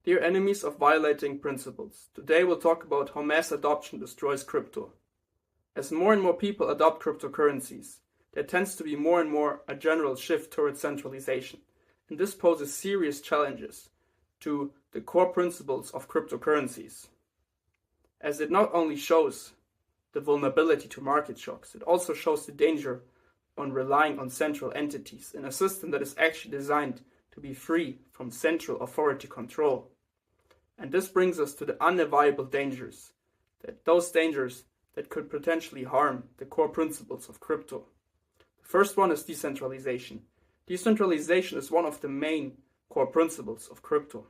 Dear enemies of violating principles, today we'll talk about how mass adoption destroys crypto. As more and more people adopt cryptocurrencies, there tends to be more and more a general shift towards centralization, and this poses serious challenges to the core principles of cryptocurrencies. As it not only shows the vulnerability to market shocks, it also shows the danger on relying on central entities in a system that is actually designed to be free from central authority control. And this brings us to the uneviable dangers, those dangers that could potentially harm the core principles of crypto. The first one is decentralization. Decentralization is one of the main core principles of crypto.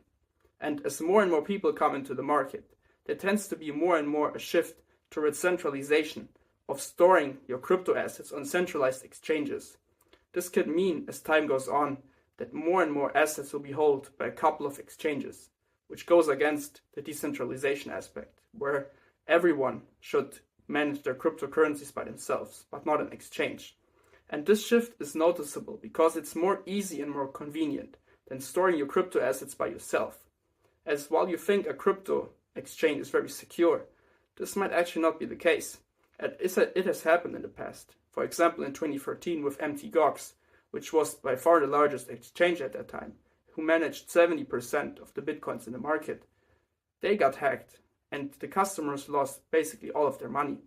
And as more and more people come into the market, there tends to be more and more a shift towards centralization of storing your crypto assets on centralized exchanges. This could mean, as time goes on, that more and more assets will be held by a couple of exchanges, which goes against the decentralization aspect, where everyone should manage their cryptocurrencies by themselves, but not an exchange. And this shift is noticeable because it's more easy and more convenient than storing your crypto assets by yourself. As while you think a crypto exchange is very secure, this might actually not be the case. It has happened in the past. For example, in 2013 with Mt. Which was by far the largest exchange at that time, who managed 70% of the bitcoins in the market. They got hacked and the customers lost basically all of their money.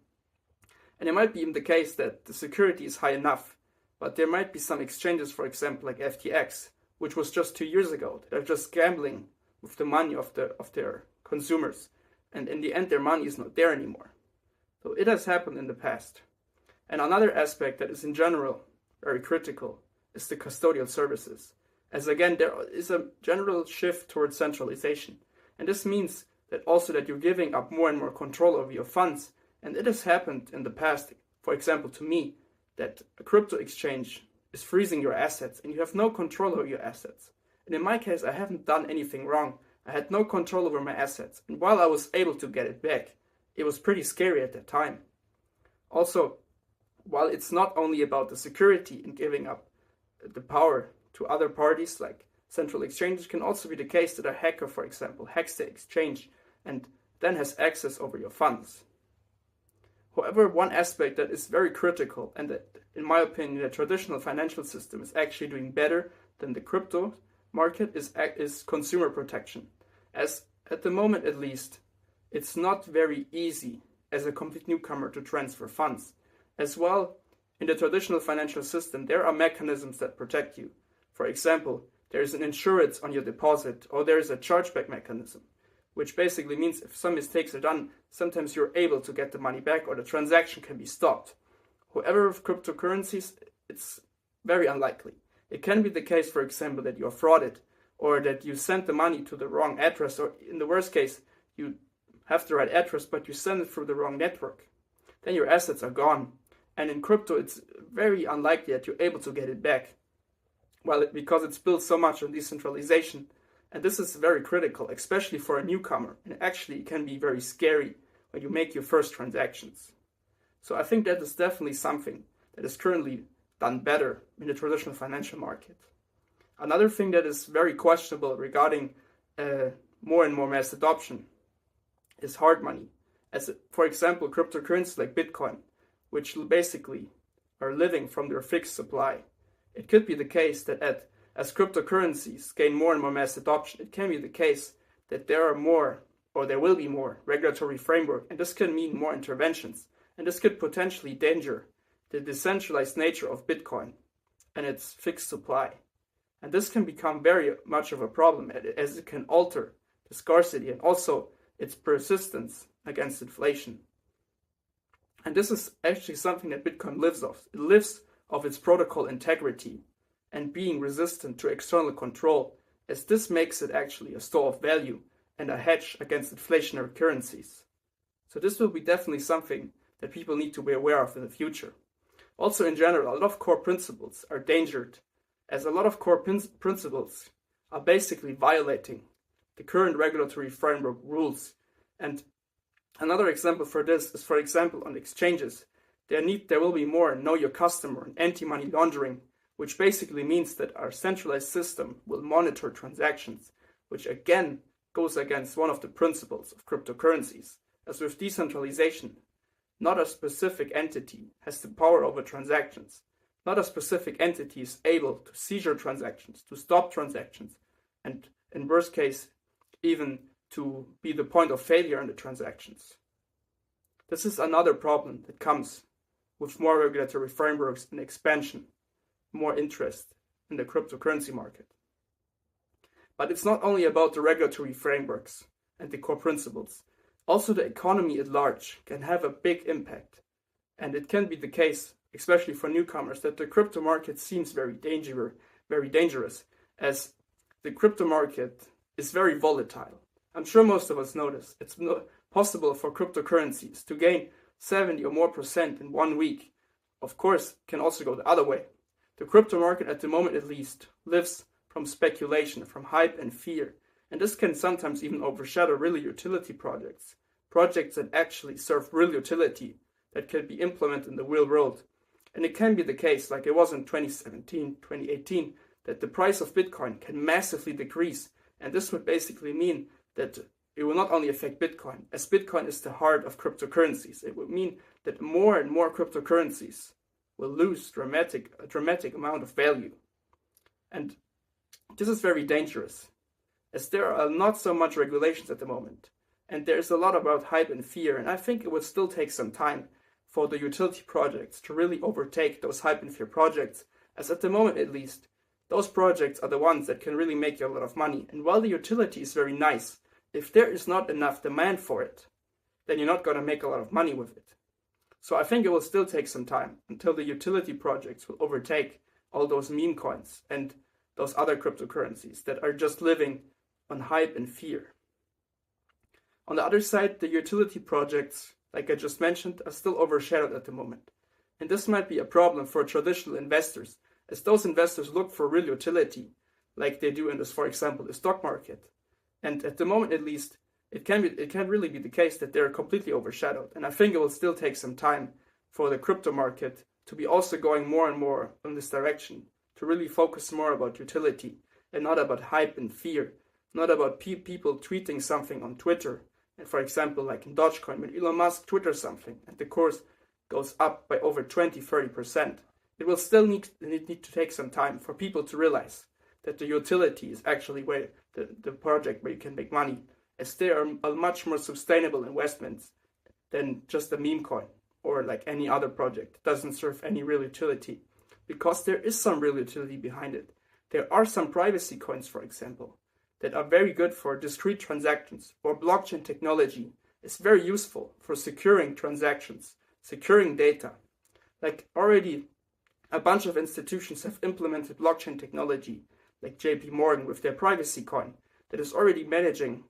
And it might be even the case that the security is high enough, but there might be some exchanges, for example, like FTX, which was just 2 years ago, that are just gambling with the money of their consumers. And in the end, their money is not there anymore. So it has happened in the past. And another aspect that is in general very critical is the custodial services. As again, there is a general shift towards centralization. And this means that also that you're giving up more and more control over your funds. And it has happened in the past, for example, to me, that a crypto exchange is freezing your assets and you have no control over your assets. And in my case, I haven't done anything wrong. I had no control over my assets. And while I was able to get it back, it was pretty scary at that time. Also, while it's not only about the security and giving up the power to other parties like central exchanges, can also be the case that a hacker, for example, hacks the exchange and then has access over your funds. However, one aspect that is very critical and that, in my opinion, the traditional financial system is actually doing better than the crypto market is consumer protection. As at the moment at least, it's not very easy as a complete newcomer to transfer funds. As well, in the traditional financial system, there are mechanisms that protect you. For example, there is an insurance on your deposit, or there is a chargeback mechanism, which basically means if some mistakes are done, sometimes you're able to get the money back or the transaction can be stopped. However, with cryptocurrencies, it's very unlikely. It can be the case, for example, that you're frauded or that you sent the money to the wrong address, or in the worst case, you have the right address, but you send it through the wrong network. Then your assets are gone. And in crypto, it's very unlikely that you're able to get it back. Because it's built so much on decentralization. And this is very critical, especially for a newcomer. And actually, it can be very scary when you make your first transactions. So I think that is definitely something that is currently done better in the traditional financial market. Another thing that is very questionable regarding more and more mass adoption is hard money. As for example, cryptocurrencies like Bitcoin, which basically are living from their fixed supply. It could be the case that as cryptocurrencies gain more and more mass adoption, it can be the case that there are more, or there will be more, regulatory framework, and this can mean more interventions, and this could potentially endanger the decentralized nature of Bitcoin and its fixed supply. And this can become very much of a problem, as it can alter the scarcity and also its persistence against inflation. And this is actually something that Bitcoin lives of. It lives of its protocol integrity and being resistant to external control, as this makes it actually a store of value and a hedge against inflationary currencies. So this will be definitely something that people need to be aware of in the future. Also, in general, a lot of core principles are endangered, as a lot of core principles are basically violating the current regulatory framework rules. And another example for this is, for example, on exchanges. There will be more know your customer and anti-money laundering, which basically means that our centralized system will monitor transactions, which again goes against one of the principles of cryptocurrencies, as with decentralization, not a specific entity has the power over transactions. Not a specific entity is able to seizure transactions, to stop transactions, and in worst case, even to be the point of failure in the transactions. This is another problem that comes with more regulatory frameworks and expansion, more interest in the cryptocurrency market. But it's not only about the regulatory frameworks and the core principles. Also, the economy at large can have a big impact. And it can be the case, especially for newcomers, that the crypto market seems very dangerous, as the crypto market is very volatile. I'm sure most of us know this. It's possible for cryptocurrencies to gain 70 or more % in 1 week. Of course, can also go the other way. The crypto market, at the moment at least, lives from speculation, from hype and fear. And this can sometimes even overshadow real utility projects that actually serve real utility, that can be implemented in the real world. And it can be the case, like it was in 2017, 2018, that the price of Bitcoin can massively decrease. And this would basically mean that it will not only affect Bitcoin, as Bitcoin is the heart of cryptocurrencies. It would mean that more and more cryptocurrencies will lose a dramatic amount of value. And this is very dangerous, as there are not so much regulations at the moment. And there's a lot about hype and fear, and I think it will still take some time for the utility projects to really overtake those hype and fear projects, as at the moment at least, those projects are the ones that can really make you a lot of money. And while the utility is very nice, if there is not enough demand for it, then you're not going to make a lot of money with it. So I think it will still take some time until the utility projects will overtake all those meme coins and those other cryptocurrencies that are just living on hype and fear. On the other side, the utility projects, like I just mentioned, are still overshadowed at the moment. And this might be a problem for traditional investors, as those investors look for real utility, like they do in this, for example, the stock market. And at the moment, at least, it can really be the case that they're completely overshadowed. And I think it will still take some time for the crypto market to be also going more and more in this direction, to really focus more about utility and not about hype and fear, not about people tweeting something on Twitter. And for example, like in Dogecoin, when Elon Musk twitters something and the course goes up by over 20-30%, it will still need to take some time for people to realize that the utility is actually where the project where you can make money, as they are a much more sustainable investments than just a meme coin or like any other project that doesn't serve any real utility, because there is some real utility behind it. There are some privacy coins, for example, that are very good for discrete transactions, or blockchain technology is very useful for securing transactions, securing data. Like already a bunch of institutions have implemented blockchain technology, like JP Morgan with their privacy coin, that is already managing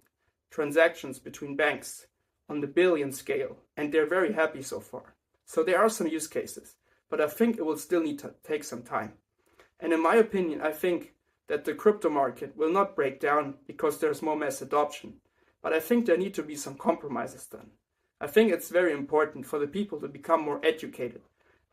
transactions between banks on the billion scale, and they're very happy so far. So there are some use cases, but I think it will still need to take some time. And in my opinion, I think that the crypto market will not break down because there's more mass adoption, but I think there need to be some compromises done. I think it's very important for the people to become more educated,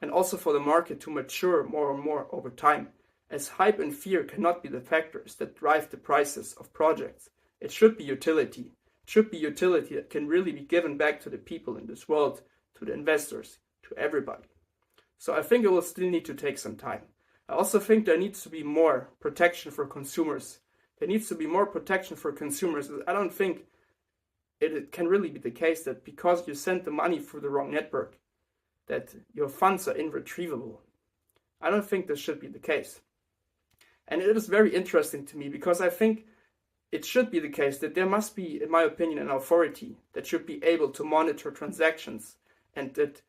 and also for the market to mature more and more over time, as hype and fear cannot be the factors that drive the prices of projects. It should be utility. It should be utility that can really be given back to the people in this world, to the investors, to everybody. So I think it will still need to take some time. I also think there needs to be more protection for consumers. There needs to be more protection for consumers. I don't think it can really be the case that because you send the money through the wrong network, that your funds are irretrievable. I don't think this should be the case. And it is very interesting to me because I think it should be the case that there must be, in my opinion, an authority that should be able to monitor transactions and that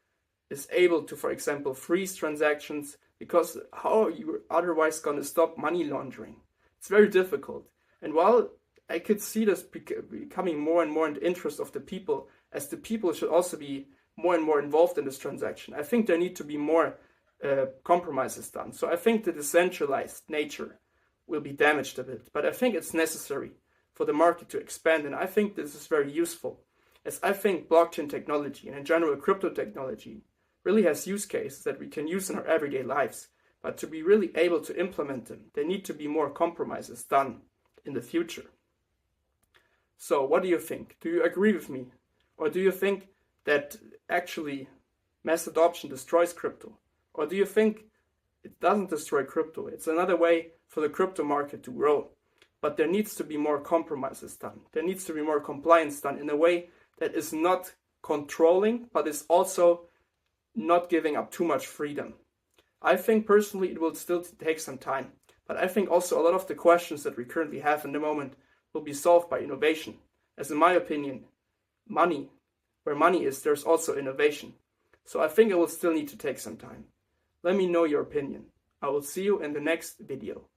is able to, for example, freeze transactions, because how are you otherwise going to stop money laundering? It's very difficult. And while I could see this becoming more and more in the interest of the people, as the people should also be more and more involved in this transaction, I think there need to be more compromises done. So I think the decentralized nature will be damaged a bit, but I think it's necessary for the market to expand, and I think this is very useful, as I think blockchain technology and in general crypto technology really has use cases that we can use in our everyday lives, but to be really able to implement them, there need to be more compromises done in the future. So what do you think? Do you agree with me? Or do you think that actually mass adoption destroys crypto? Or do you think it doesn't destroy crypto? It's another way for the crypto market to grow. But there needs to be more compromises done. There needs to be more compliance done in a way that is not controlling, but is also not giving up too much freedom. I think personally it will still take some time. But I think also a lot of the questions that we currently have in the moment will be solved by innovation. As in my opinion, where money is, there's also innovation. So I think it will still need to take some time. Let me know your opinion. I will see you in the next video.